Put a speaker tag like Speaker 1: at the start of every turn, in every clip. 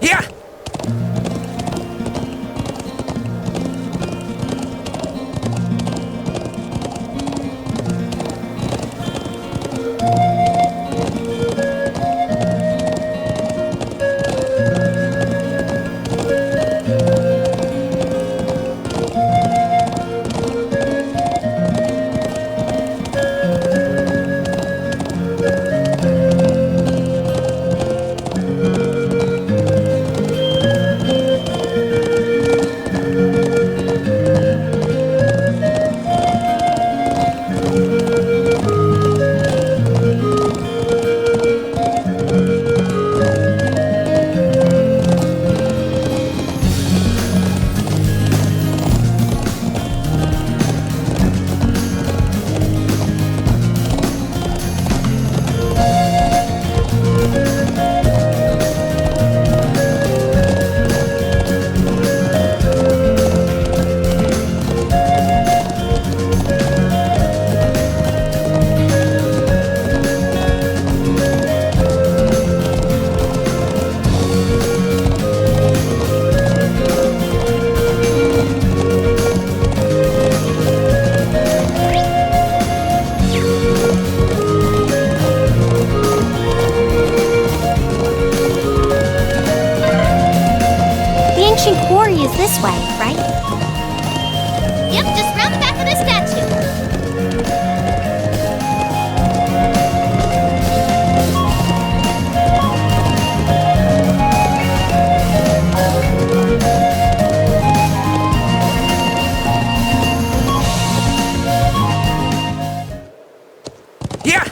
Speaker 1: Yeah!
Speaker 2: Is this way, right?
Speaker 3: Yep, just round the back of this statue.
Speaker 1: Yeah!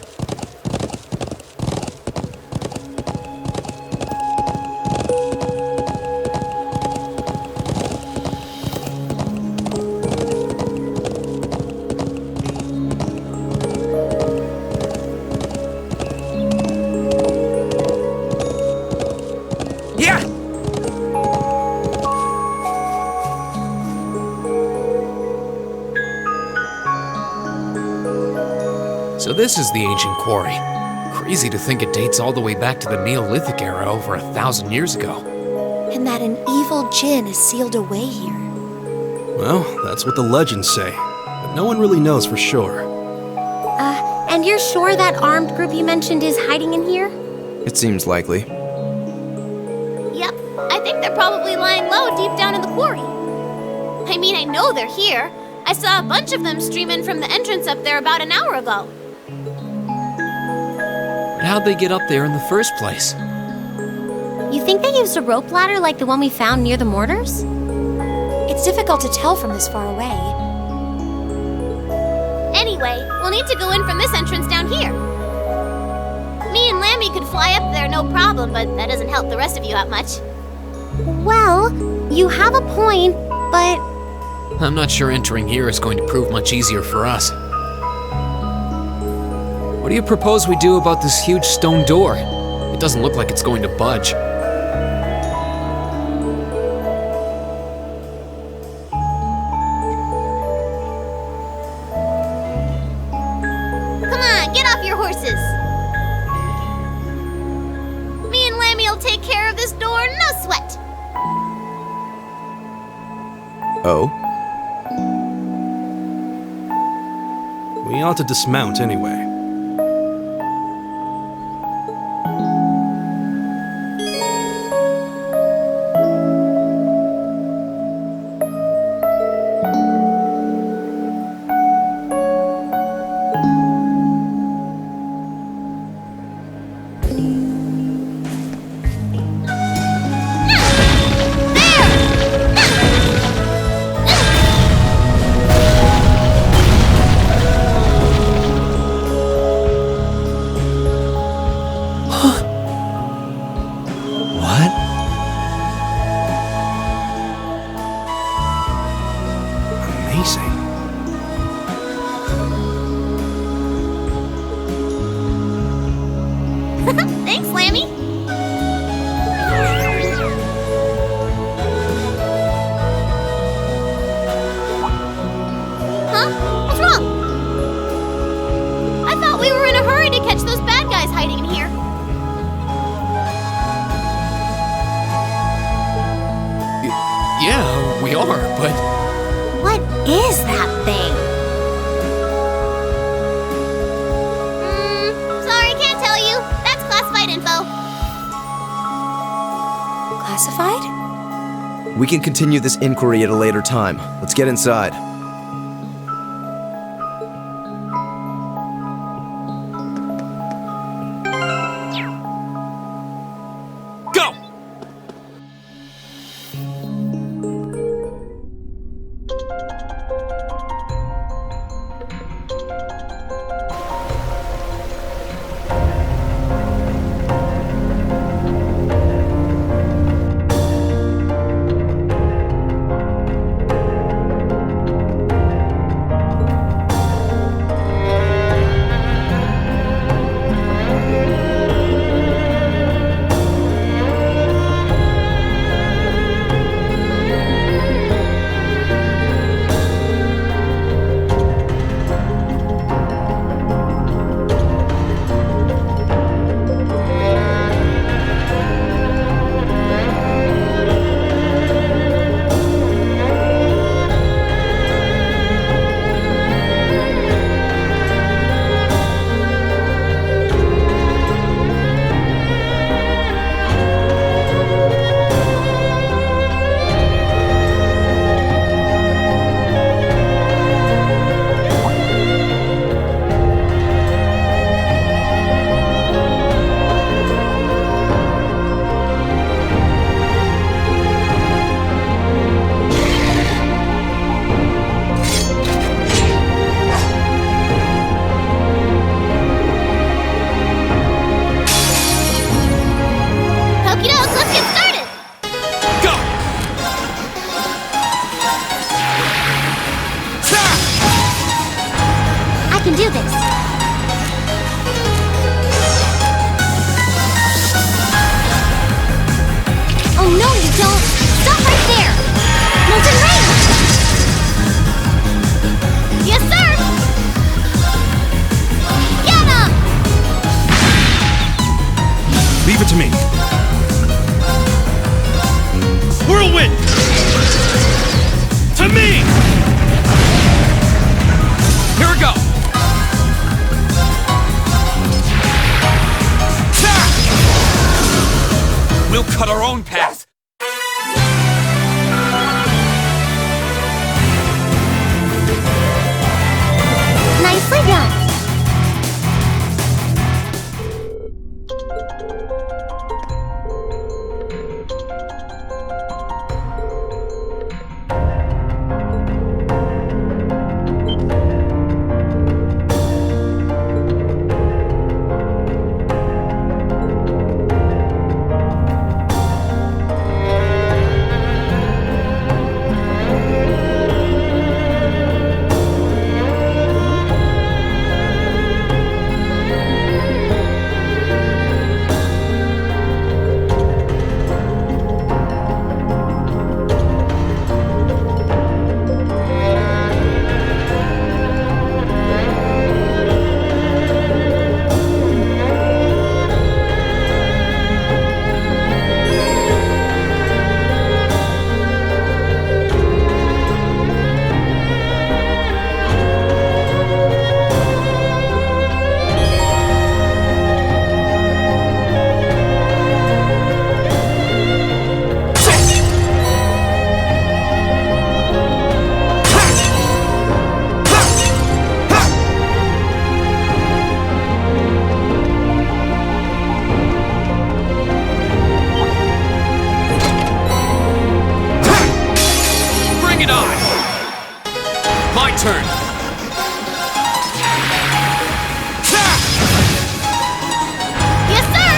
Speaker 4: So this is the ancient quarry. Crazy to think it dates all the way back to the Neolithic era over 1,000 years ago.
Speaker 2: And that an evil djinn is sealed away here.
Speaker 5: Well, that's what the legends say, but no one really knows for sure.
Speaker 2: And you're sure that armed group you mentioned is hiding in here?
Speaker 6: It seems likely.
Speaker 3: Yep, I think they're probably lying low deep down in the quarry. I mean, I know they're here. I saw a bunch of them streaming from the entrance up there about an hour ago.
Speaker 4: How'd they get up there in the first place?
Speaker 2: You think they used a rope ladder like the one we found near the mortars? It's difficult to tell from this far away.
Speaker 3: Anyway, we'll need to go in from this entrance down here. Me and Lammy could fly up there no problem, but that doesn't help the rest of you out much.
Speaker 2: Well, you have a point, but...
Speaker 4: I'm not sure entering here is going to prove much easier for us. What do you propose we do about this huge stone door? It doesn't look like it's going to budge.
Speaker 3: Come on, get off your horses. Me and Lammy will take care of this door, no sweat.
Speaker 6: Oh?
Speaker 5: We ought to dismount anyway.
Speaker 4: we are, but...
Speaker 2: What is that thing?
Speaker 3: Sorry, can't tell you. That's classified info.
Speaker 2: Classified?
Speaker 6: We can continue this inquiry at a later time. Let's get inside.
Speaker 1: Go!
Speaker 2: can do this. Oh no, you don't! Stop right there! Molten Rain!
Speaker 3: Yes, sir! Get him!
Speaker 5: Leave it to me. Whirlwind! To me!
Speaker 1: Here we go! We'll cut our own path!
Speaker 2: Nicely done!
Speaker 1: Turn.
Speaker 3: Yes, sir!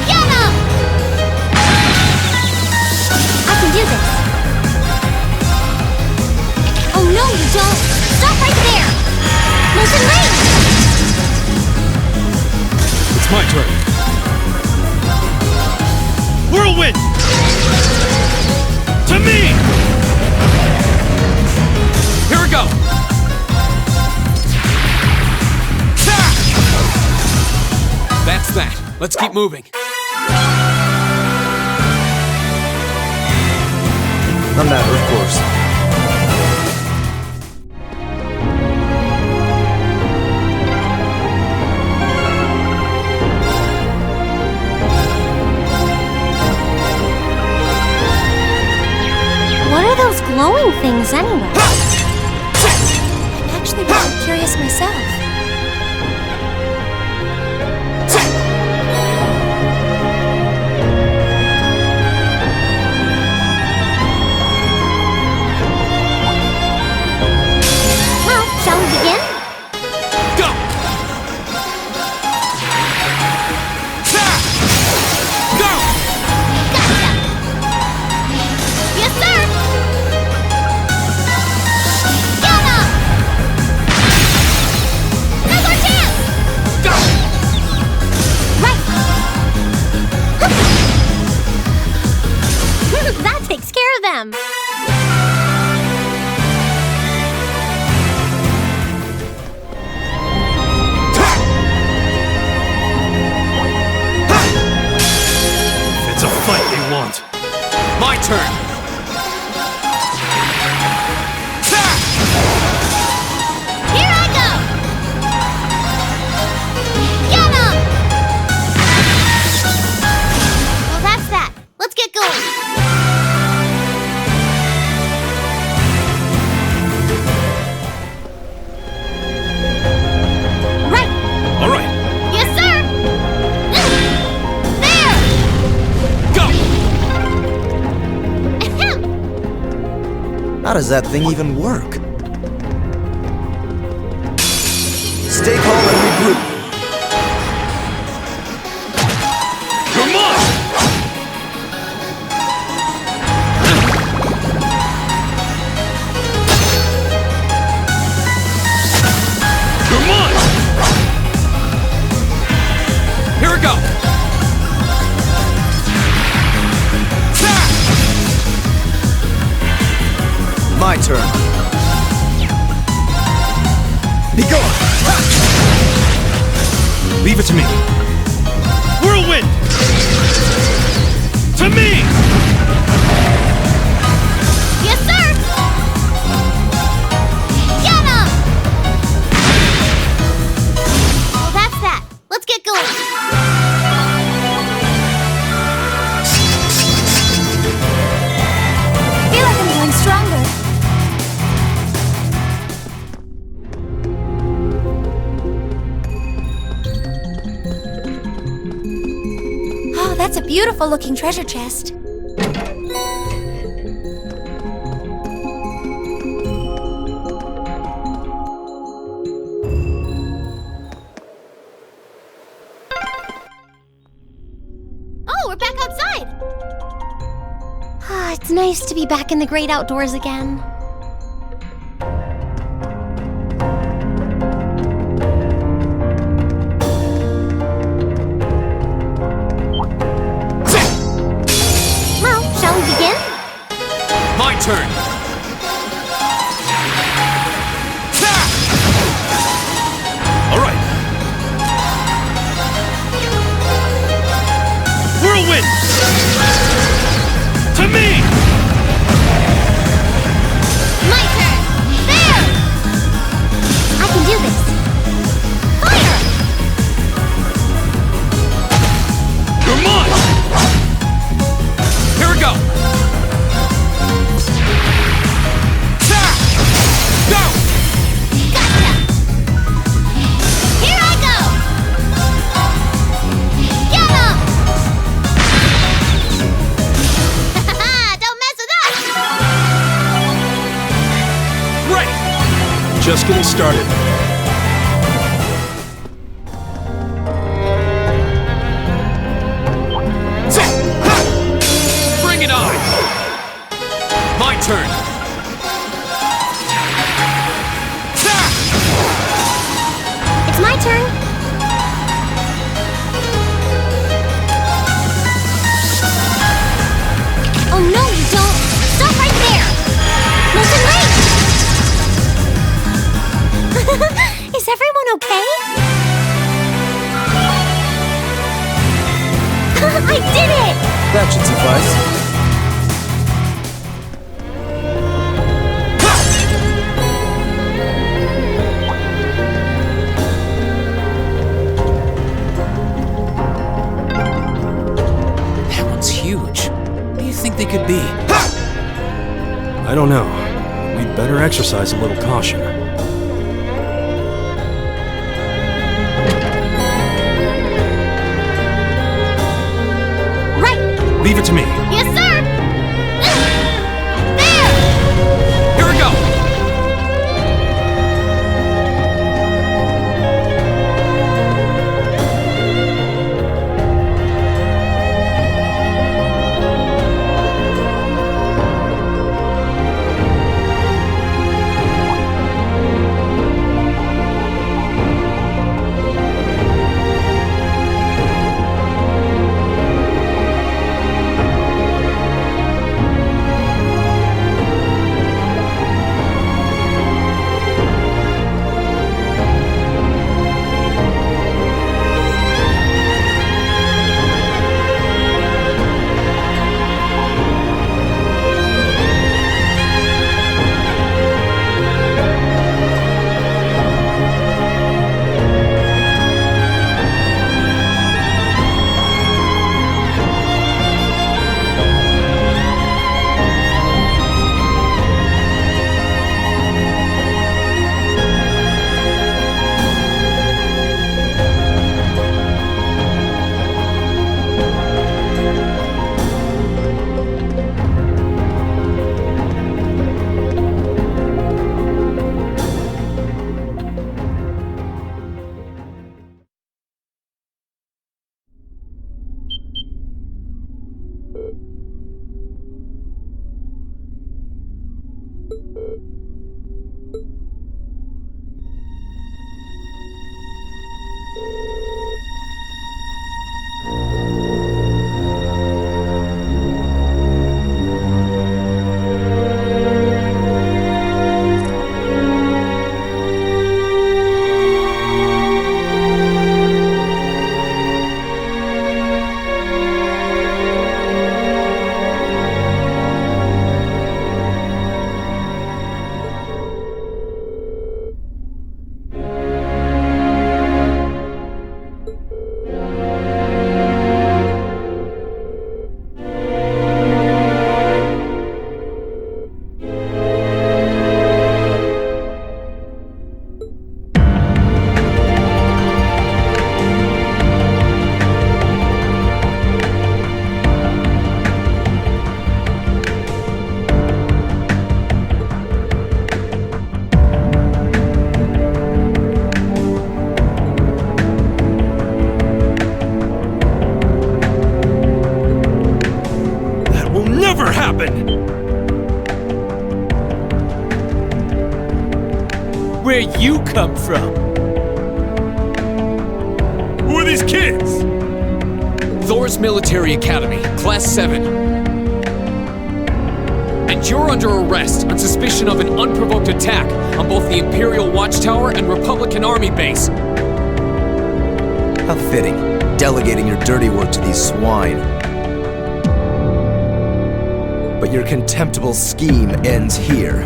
Speaker 3: Get him!
Speaker 2: I can do this! Oh no, you don't! Stop right there! Molten Rain!
Speaker 5: It's my turn. Whirlwind! To me!
Speaker 1: Here we go! That's that. Let's keep moving.
Speaker 6: A matter of course.
Speaker 2: What are those glowing things anyway? I'm actually really curious myself. Well, shall we begin?
Speaker 1: Go! Go!
Speaker 3: Gotcha! Yes, sir! Get him! Now's our chance!
Speaker 1: Go!
Speaker 2: Right! That takes care of them!
Speaker 5: It's a fight they want.
Speaker 1: My turn!
Speaker 3: Here I go! Get him! Well, that's that. Let's get going.
Speaker 2: Right!
Speaker 5: All right.
Speaker 3: Yes, sir! There!
Speaker 1: Go!
Speaker 3: Ahem.
Speaker 6: How does that thing even work? Stay calm and regroup.
Speaker 1: Come on! Come on! Here we go!
Speaker 6: My turn. Be gone!
Speaker 5: Leave it to me. Whirlwind! To me!
Speaker 3: Yes, sir! Get him! Well, that's that. Let's get going.
Speaker 2: Feel like I'm going stronger. Oh, that's a beautiful looking treasure chest.
Speaker 3: Oh, we're back outside.
Speaker 2: Ah, it's nice to be back in the great outdoors again. Well, shall we begin?
Speaker 1: My turn!
Speaker 5: All right. Whirlwind! To me!
Speaker 3: My turn. There!
Speaker 2: I can do this.
Speaker 3: Fire!
Speaker 1: Come on! Here we go! Go!
Speaker 3: Gotcha! Here I go! Get him! Don't mess with us!
Speaker 1: Great!
Speaker 5: Just getting started.
Speaker 1: Bring it on! My turn!
Speaker 2: It's my turn. Oh no, you don't! Stop right there! Listen, wait! Is everyone okay? I did it!
Speaker 6: That should suffice.
Speaker 4: think they could be?
Speaker 5: I don't know. We'd better exercise a little caution.
Speaker 3: Right!
Speaker 5: Leave it to me.
Speaker 3: Yes, sir!
Speaker 4: Here we go!
Speaker 1: Where you come from?
Speaker 7: Who are these kids?
Speaker 4: Thors Military Academy, Class 7. And you're under arrest on suspicion of an unprovoked attack on both the Imperial Watchtower and Republican Army base.
Speaker 6: How fitting, delegating your dirty work to these swine. But your contemptible scheme ends here.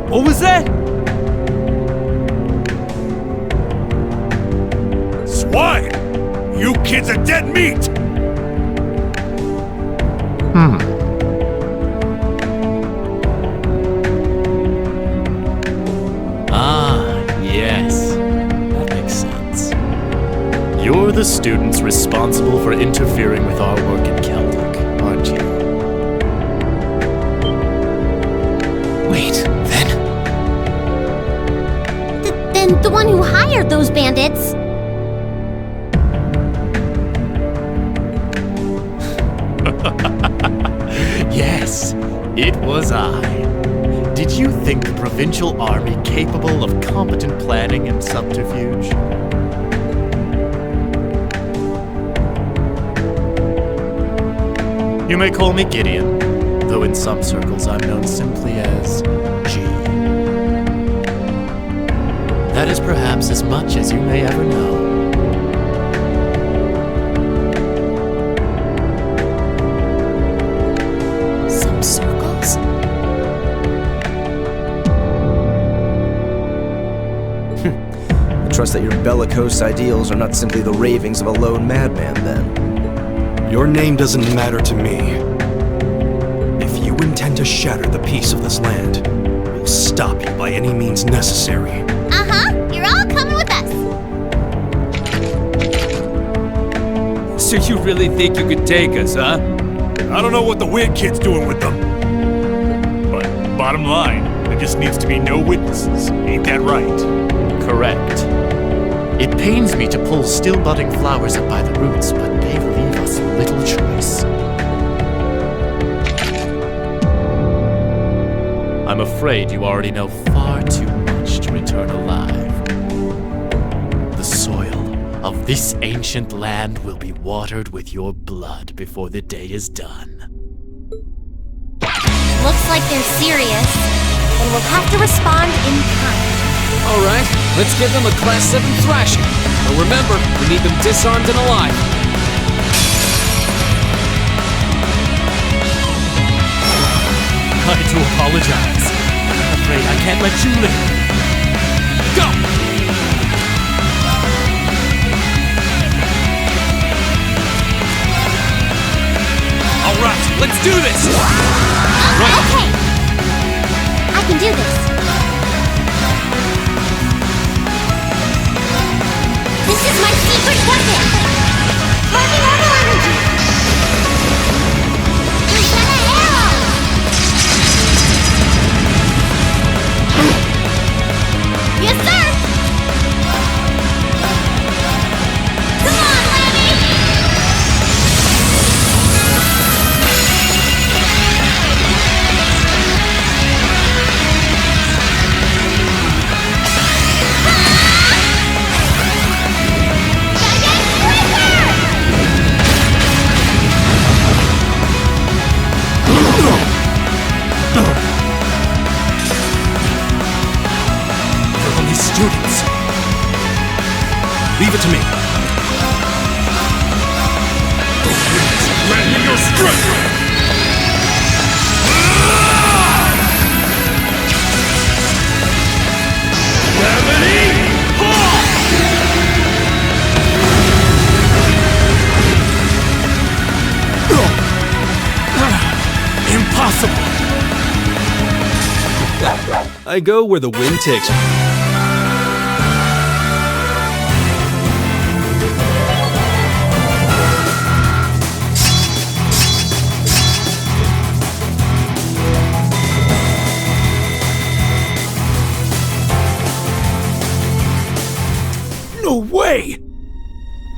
Speaker 1: What was that?
Speaker 7: Swine! You kids are dead meat!
Speaker 8: Yes. That makes sense. You're the students responsible for interfering with our work in Celtic, aren't you?
Speaker 4: Wait, then?
Speaker 2: Then the one who hired those bandits.
Speaker 8: Yes, it was I. Did you think the provincial army capable of competent planning and subterfuge? You may call me Gideon, though in some circles I'm known simply as G. That is perhaps as much as you may ever know.
Speaker 2: Some circles?
Speaker 6: I trust that your bellicose ideals are not simply the ravings of a lone madman, then.
Speaker 5: Your name doesn't matter to me. If you intend to shatter the peace of this land, we'll stop you by any means necessary.
Speaker 3: Uh-huh, you're all coming with us.
Speaker 1: So you really think you could take us, huh?
Speaker 7: I don't know what the weird kid's doing with them.
Speaker 8: But bottom line, there just needs to be no witnesses. Ain't that right? Correct. It pains me to pull still budding flowers up by the roots, but they leave us little choice. I'm afraid you already know far too much to return alive. The soil of this ancient land will be watered with your blood before the day is done.
Speaker 2: Looks like they're serious, and we'll have to respond in kind.
Speaker 4: Alright, let's give them a Class 7 thrashing. But remember, we need them disarmed and alive.
Speaker 8: I do apologize. I'm afraid I can't let you live.
Speaker 1: Go! Alright, let's do this!
Speaker 2: Okay! I can do this. This is my secret weapon! Sparking auto energy! Lieutenant Arrow!
Speaker 3: Yes, sir! Come on, Lammy!
Speaker 1: They're only students.
Speaker 5: Leave it to me.
Speaker 7: Grant me your strength! Gravity!
Speaker 1: Impossible!
Speaker 5: I go where the wind takes me.
Speaker 7: No way!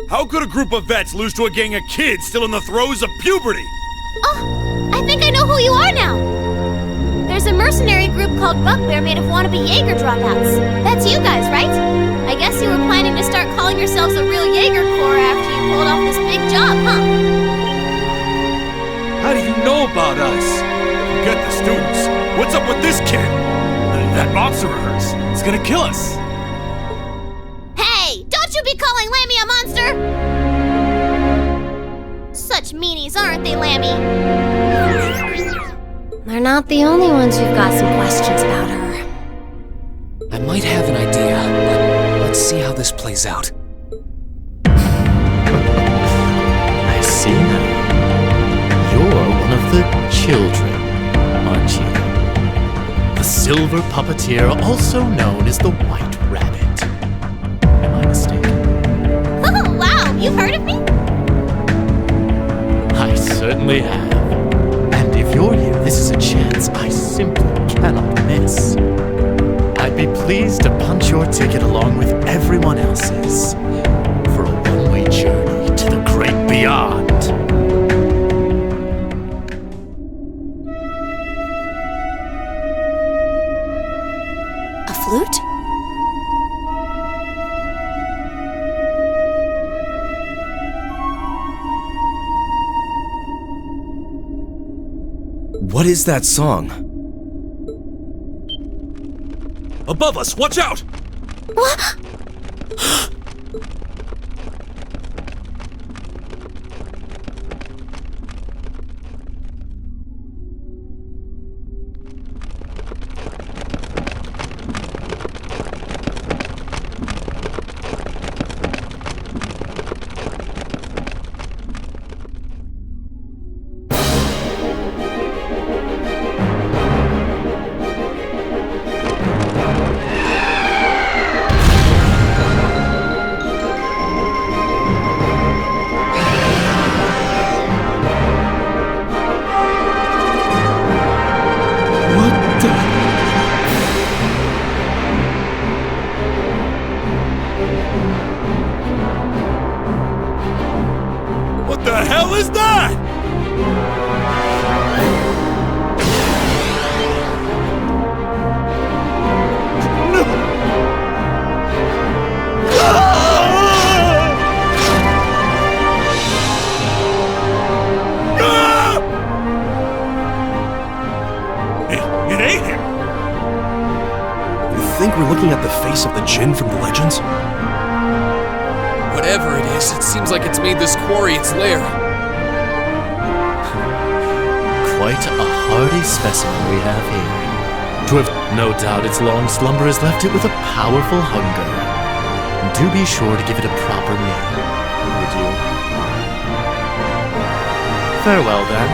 Speaker 7: How could a group of vets lose to a gang of kids still in the throes of puberty?
Speaker 3: Oh, I think I know who you are now. There's a mercenary group called Buckbear made of wannabe Jaeger dropouts. That's you guys, right? I guess you were planning to start calling yourselves a real Jaeger Corps after you pulled off this big job, huh?
Speaker 1: How do you know about us?
Speaker 7: Forget the students. What's up with this kid? That monster of hers. It's gonna kill us.
Speaker 3: Hey, don't you be calling Lammy a monster! Such meanies, aren't they, Lammy?
Speaker 2: They're not the only ones who've got some questions about her.
Speaker 4: I might have an idea, but let's see how this plays out.
Speaker 8: I see now. You're one of the children, aren't you? The silver puppeteer, also known as the White Rabbit. Am I mistaken?
Speaker 3: Oh, wow, you've heard of me?
Speaker 8: I certainly have. And if you're here, this is a chance I simply cannot miss. I'd be pleased to punch your ticket along with everyone else's for a one-way journey to the great beyond.
Speaker 2: A flute?
Speaker 6: What is that song?
Speaker 7: Above us, watch out! hell is that? It ain't him.
Speaker 5: You think we're looking at the face of the Jinn from the legends?
Speaker 4: Whatever it is, it seems like it's made this quarry its lair.
Speaker 8: Quite a hardy specimen we have here. To have no doubt its long slumber has left it with a powerful hunger. Do be sure to give it a proper meal, would you? Farewell, then.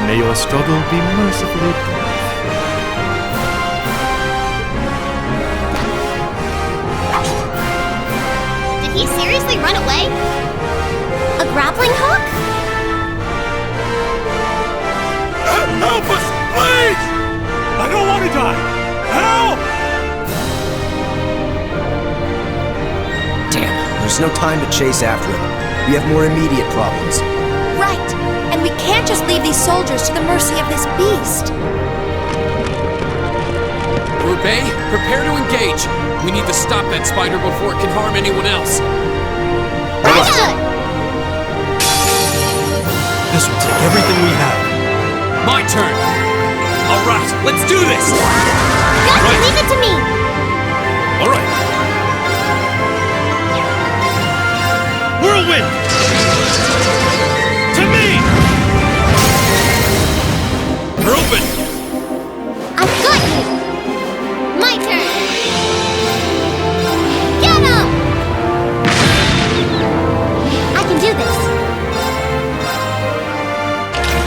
Speaker 8: May your struggle be mercifully brief.
Speaker 3: Did he seriously run away?
Speaker 2: A grappling hook?
Speaker 7: Help us, please! I don't want to die! Help!
Speaker 6: Damn, there's no time to chase after him. We have more immediate problems.
Speaker 2: Right. And we can't just leave these soldiers to the mercy of this beast.
Speaker 4: Group A, prepare to engage. We need to stop that spider before it can harm anyone else.
Speaker 3: Right.
Speaker 5: This will take everything we have.
Speaker 1: My turn! Alright, let's do this!
Speaker 3: Gotcha, leave it to me!
Speaker 7: Alright. Whirlwind! To me! Open!
Speaker 3: I've got you! My turn! Get him! I can do this!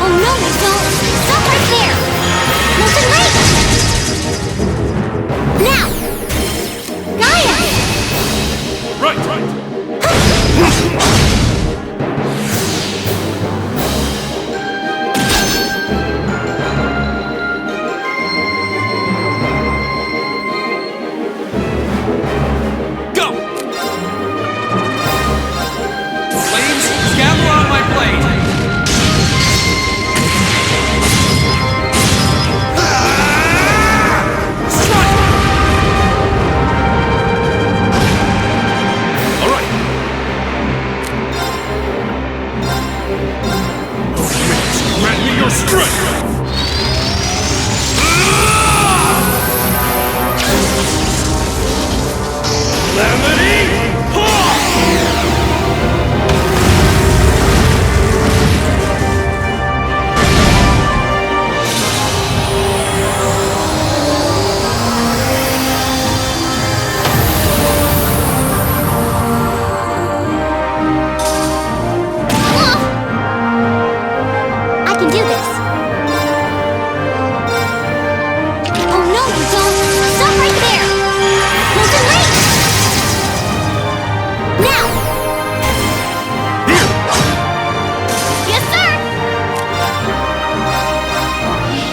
Speaker 3: Oh no, you don't! Stop right there! Nothing late! Now! Gaia!
Speaker 7: Right!
Speaker 1: Go! Flames, gather on my blade! Strike!
Speaker 7: Alright! Grant me your strength! Calamity!
Speaker 3: I can do this! Oh no, you don't! Stop right there! Nothing late! Now! Yes, sir!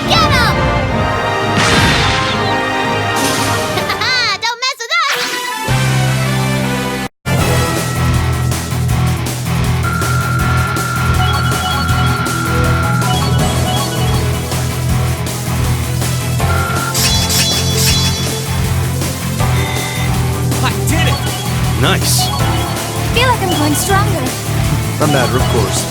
Speaker 3: Get him! Don't mess with us!
Speaker 1: I did it!
Speaker 5: Nice.
Speaker 2: I feel like I'm going stronger.
Speaker 6: A matter of course.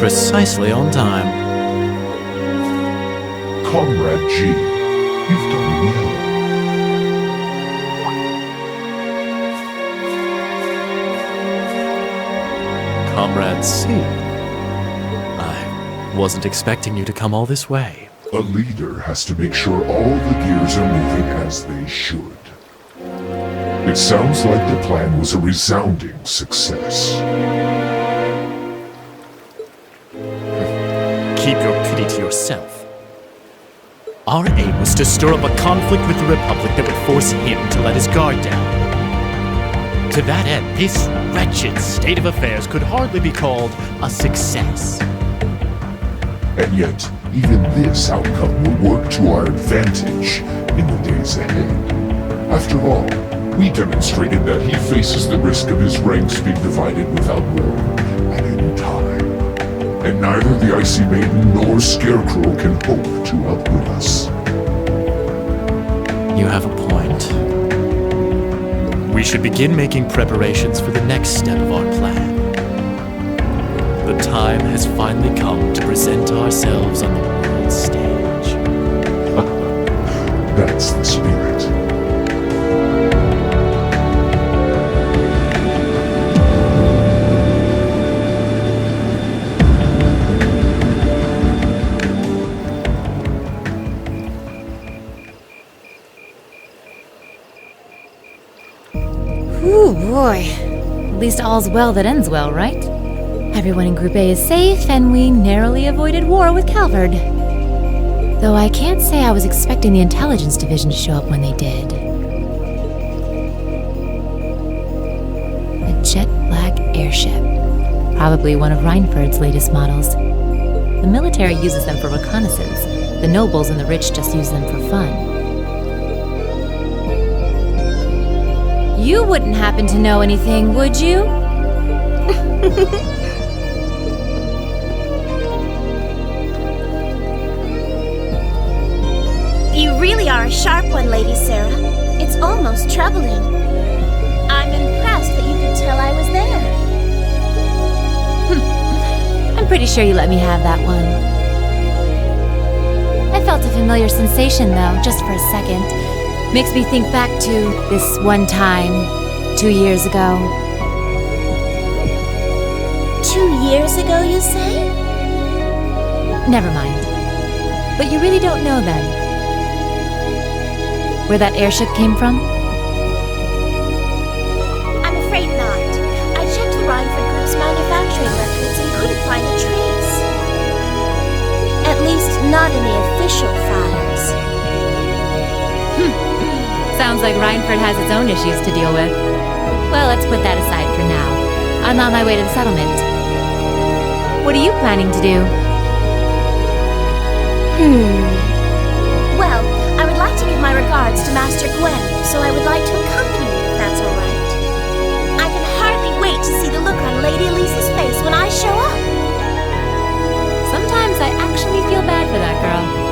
Speaker 8: precisely on time.
Speaker 9: Comrade G, you've done well.
Speaker 8: Comrade C, I wasn't expecting you to come all this way.
Speaker 9: A leader has to make sure all the gears are moving as they should. It sounds like the plan was a resounding success.
Speaker 8: Keep your pity to yourself. Our aim was to stir up a conflict with the Republic that would force him to let his guard down. To that end, this wretched state of affairs could hardly be called a success.
Speaker 9: And yet, even this outcome will work to our advantage in the days ahead. After all, we demonstrated that he faces the risk of his ranks being divided without war and in time. And neither the Icy Maiden nor Scarecrow can hope to outwit us.
Speaker 8: You have a point. We should begin making preparations for the next step of our plan. The time has finally come to present ourselves on the world stage.
Speaker 9: That's the spirit.
Speaker 10: Ooh, boy. At least all's well that ends well, right? Everyone in Group A is safe, and we narrowly avoided war with Calvard. Though I can't say I was expecting the Intelligence Division to show up when they did. A jet black airship. Probably one of Reinford's latest models. The military uses them for reconnaissance. The nobles and the rich just use them for fun. You wouldn't happen to know anything, would you?
Speaker 3: You really are a sharp one, Lady Sarah. It's almost troubling. I'm impressed that you could tell I was there.
Speaker 10: I'm pretty sure you let me have that one. I felt a familiar sensation, though, just for a second. Makes me think back to this one time, 2 years ago.
Speaker 3: 2 years ago, you say?
Speaker 10: Never mind. But you really don't know then. Where that airship came from?
Speaker 3: I'm afraid not. I checked the Reinford Group's manufacturing records and couldn't find a trace. At least not in the official files.
Speaker 10: Sounds like Reinford has its own issues to deal with. Well, let's put that aside for now. I'm on my way to the settlement. What are you planning to do?
Speaker 3: Well, I would like to give my regards to Master Gwen, so I would like to accompany you if that's all right. I can hardly wait to see the look on Lady Elisa's face when I show up.
Speaker 10: Sometimes I actually feel bad for that girl.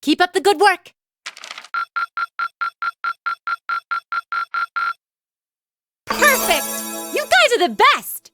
Speaker 10: Keep up the good work. Perfect! You guys are the best!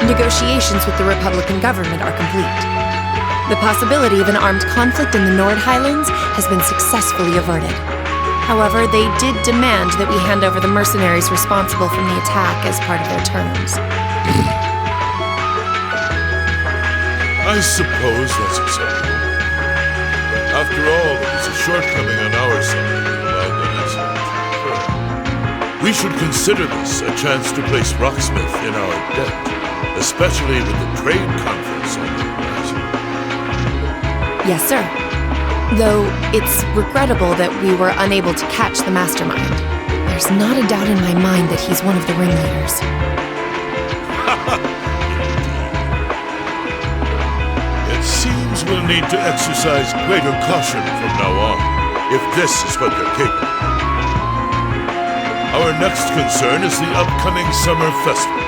Speaker 11: Negotiations with the Republican government are complete. The possibility of an armed conflict in the Nord Highlands has been successfully averted. However, they did demand that we hand over the mercenaries responsible from the attack as part of their terms.
Speaker 12: I suppose that's acceptable. After all, it was a shortcoming on our side that allowed that incident to occur. We should consider this a chance to place Rocksmith in our debt, especially with the trade conference on the horizon.
Speaker 11: Yes, sir. Though it's regrettable that we were unable to catch the mastermind. There's not a doubt in my mind that he's one of the ringleaders.
Speaker 12: It seems we'll need to exercise greater caution from now on, if this is what they're capable of. Our next concern is the upcoming summer festival.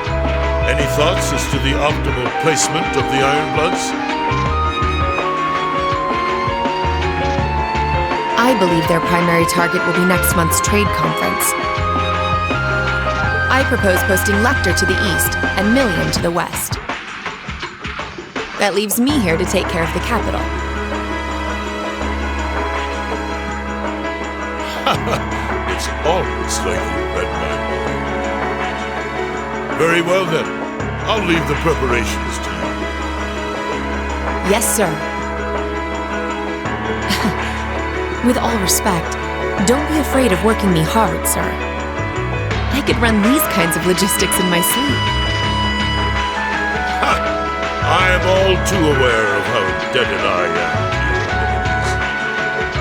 Speaker 12: Any thoughts as to the optimal placement of the Ironbloods?
Speaker 11: I believe their primary target will be next month's trade conference. I propose posting Lecter to the east and Million to the west. That leaves me here to take care of the capital.
Speaker 12: It's almost like you read my mind. Very well then. I'll leave the preparations to you.
Speaker 11: Yes, sir. With all respect, don't be afraid of working me hard, sir. I could run these kinds of logistics in my sleep.
Speaker 12: Ha! I am all too aware of how indebted I am to your abilities.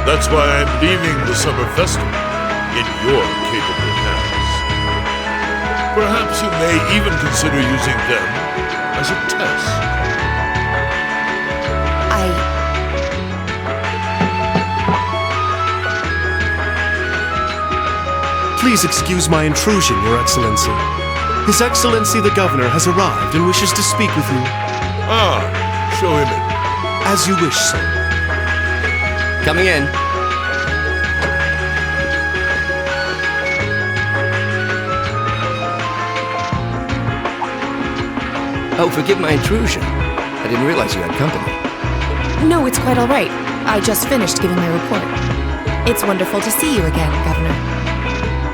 Speaker 12: That's why I'm leaving the summer festival in your capable hands. Perhaps you may even consider using them as a test.
Speaker 5: Please excuse my intrusion, Your Excellency. His Excellency the Governor has arrived and wishes to speak with you.
Speaker 12: Ah, show him in.
Speaker 5: As you wish, sir.
Speaker 6: Coming in. Oh, forgive my intrusion. I didn't realize you had company.
Speaker 11: No, it's quite all right. I just finished giving my report. It's wonderful to see you again, Governor.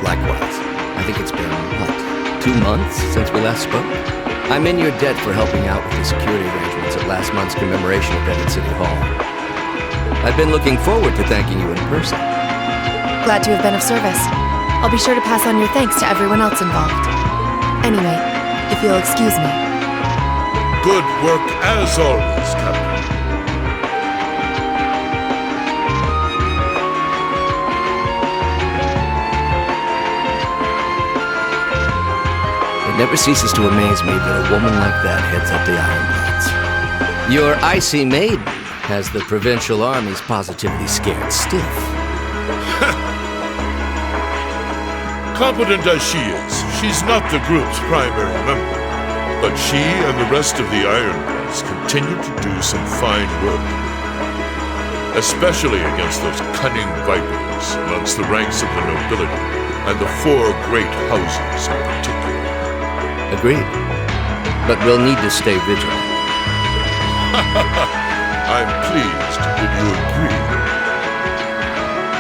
Speaker 6: Likewise. I think it's been, 2 months since we last spoke? I'm in your debt for helping out with the security arrangements at last month's commemoration event at City Hall. I've been looking forward to thanking you in person.
Speaker 11: Glad to have been of service. I'll be sure to pass on your thanks to everyone else involved. Anyway, if you'll excuse me.
Speaker 12: Good work as always, Captain.
Speaker 6: It never ceases to amaze me that a woman like that heads up the Ironbloods. Your icy maiden has the provincial armies positively scared stiff.
Speaker 12: Competent as she is, she's not the group's primary member. But she and the rest of the Ironbloods continue to do some fine work. especially against those cunning vipers amongst the ranks of the nobility and the 4 great houses in particular.
Speaker 6: Agreed. But we'll need to stay vigilant.
Speaker 12: I'm pleased that you agree.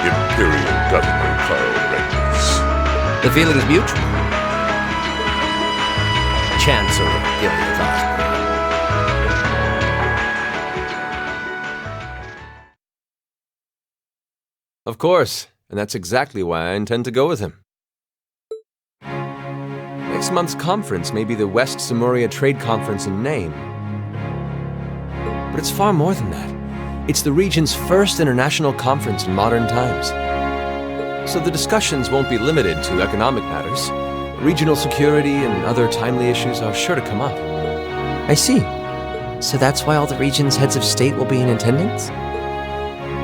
Speaker 12: Imperial Governor Carl Reynolds.
Speaker 6: The feeling's mutual. Chancellor Gilead Osborne.
Speaker 13: Of course, and that's exactly why I intend to go with him. Next month's conference may be the West Samuria Trade Conference in name. But it's far more than that. It's the region's first international conference in modern times. So the discussions won't be limited to economic matters. Regional security and other timely issues are sure to come up.
Speaker 14: I see. So that's why all the region's heads of state will be in attendance?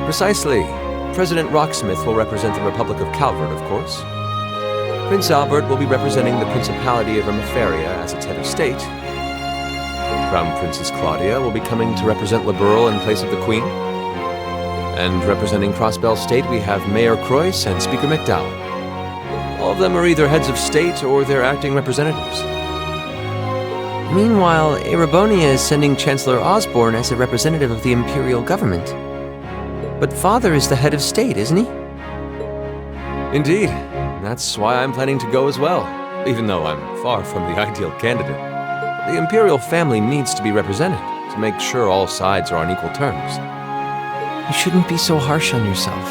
Speaker 13: Precisely. President Rocksmith will represent the Republic of Calvert, of course. Prince Albert will be representing the Principality of Ermoferia as its head of state. Crown Princess Claudia will be coming to represent Liberal in place of the Queen. And representing Crossbell State, we have Mayor Croyce and Speaker McDowell. All of them are either heads of state or their acting representatives.
Speaker 14: Meanwhile, Erebonia is sending Chancellor Osborne as a representative of the Imperial government. But Father is the head of state, isn't he?
Speaker 13: Indeed. That's why I'm planning to go as well, even though I'm far from the ideal candidate. The Imperial family needs to be represented to make sure all sides are on equal terms.
Speaker 14: You shouldn't be so harsh on yourself.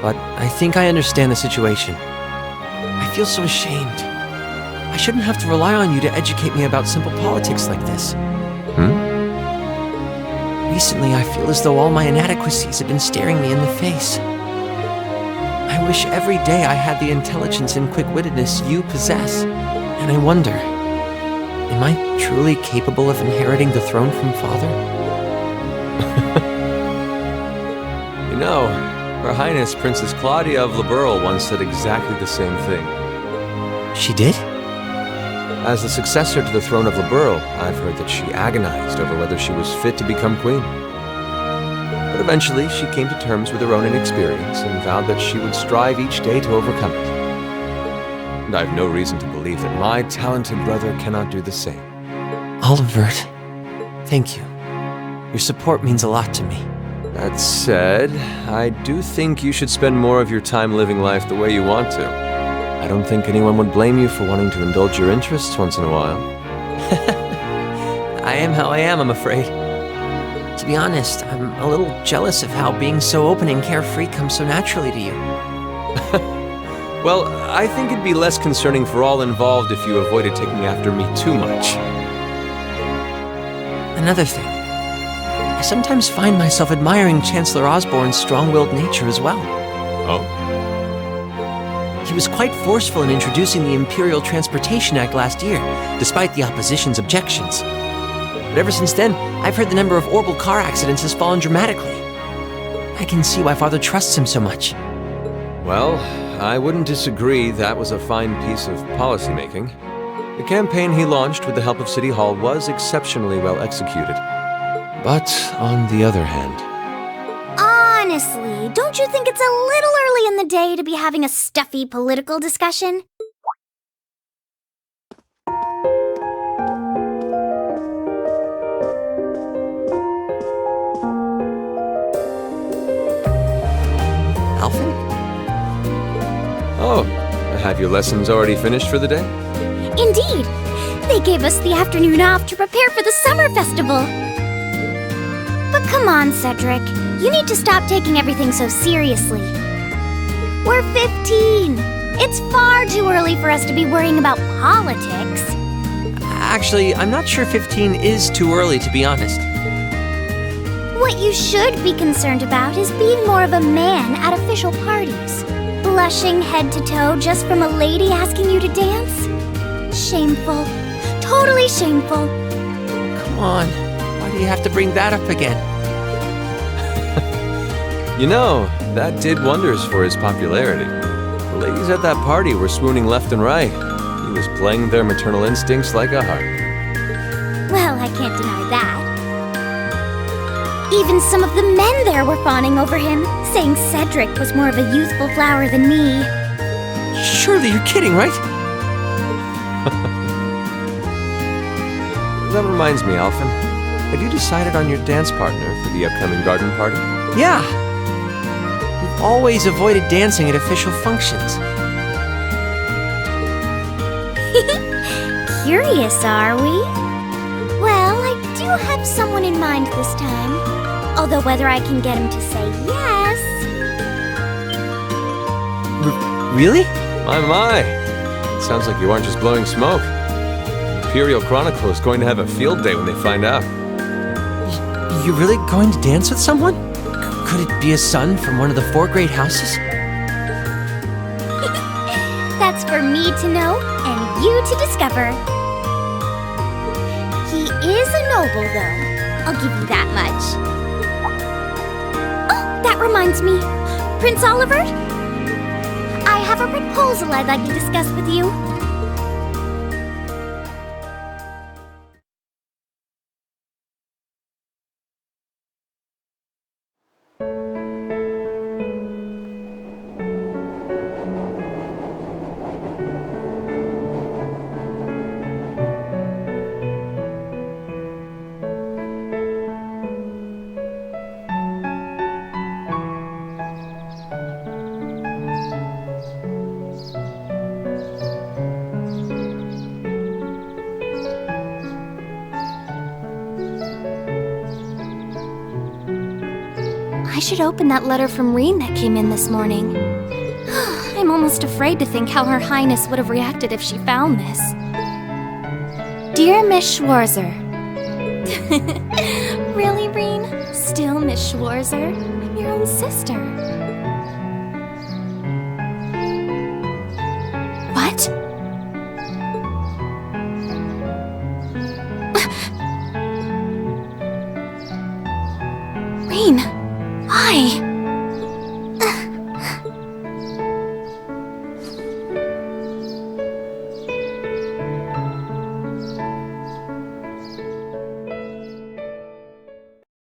Speaker 14: But I think I understand the situation. I feel so ashamed. I shouldn't have to rely on you to educate me about simple politics like this. Recently, I feel as though all my inadequacies have been staring me in the face. I wish every day I had the intelligence and quick-wittedness you possess. And I wonder, am I truly capable of inheriting the throne from Father?
Speaker 13: You know, Her Highness Princess Claudia of Liberal once said exactly the same thing.
Speaker 14: She did?
Speaker 13: As the successor to the throne of Liberal, I've heard that she agonized over whether she was fit to become queen. But eventually, she came to terms with her own inexperience and vowed that she would strive each day to overcome it. And I've no reason to believe that my talented brother cannot do the same.
Speaker 14: Olivert, thank you. Your support means a lot to me.
Speaker 13: That said, I do think you should spend more of your time living life the way you want to. I don't think anyone would blame you for wanting to indulge your interests once in a while.
Speaker 14: I am how I am, I'm afraid. To be honest, I'm a little jealous of how being so open and carefree comes so naturally to you.
Speaker 13: Well, I think it'd be less concerning for all involved if you avoided taking after me too much.
Speaker 14: Another thing. I sometimes find myself admiring Chancellor Osborne's strong-willed nature as well.
Speaker 13: Oh?
Speaker 14: He was quite forceful in introducing the Imperial Transportation Act last year, despite the opposition's objections. But ever since then, I've heard the number of orbital car accidents has fallen dramatically. I can see why Father trusts him so much.
Speaker 13: Well, I wouldn't disagree that was a fine piece of policymaking. The campaign he launched with the help of City Hall was exceptionally well executed. But on the other hand...
Speaker 3: Honestly, don't you think it's a little early in the day to be having a stuffy political discussion?
Speaker 14: Alvin?
Speaker 13: Oh, have your lessons already finished for the day?
Speaker 3: Indeed! They gave us the afternoon off to prepare for the summer festival. But come on, Cedric. You need to stop taking everything so seriously. We're 15. It's far too early for us to be worrying about politics.
Speaker 14: Actually, I'm not sure 15 is too early, to be honest.
Speaker 3: What you should be concerned about is being more of a man at official parties. Blushing head to toe just from a lady asking you to dance? Shameful. Totally shameful.
Speaker 14: Come on. Why do you have to bring that up again?
Speaker 13: You know, that did wonders for his popularity. The ladies at that party were swooning left and right. He was playing their maternal instincts like a harp.
Speaker 3: Well, I can't deny that. Even some of the men there were fawning over him, saying Cedric was more of a youthful flower than me.
Speaker 14: Surely you're kidding, right?
Speaker 13: That reminds me, Alphen. Have you decided on your dance partner for the upcoming garden party?
Speaker 14: Yeah. You've always avoided dancing at official functions.
Speaker 3: Curious, are we? Well, I do have someone in mind this time. Although whether I can get him to say yes...
Speaker 14: Really?
Speaker 13: My. Sounds like you aren't just blowing smoke. Imperial Chronicle is going to have a field day when they find out.
Speaker 14: You're really going to dance with someone? Could it be a son from one of the 4 great houses?
Speaker 3: That's for me to know and you to discover. He is a noble, though. I'll give you that much. Oh, that reminds me. Prince Oliver? I have a proposal I'd like to discuss with you. I should open that letter from Rean that came in this morning. I'm almost afraid to think how Her Highness would have reacted if she found this. Dear Miss Schwarzer. Really, Rean? Still Miss Schwarzer? I'm your own sister. What? Rean, why?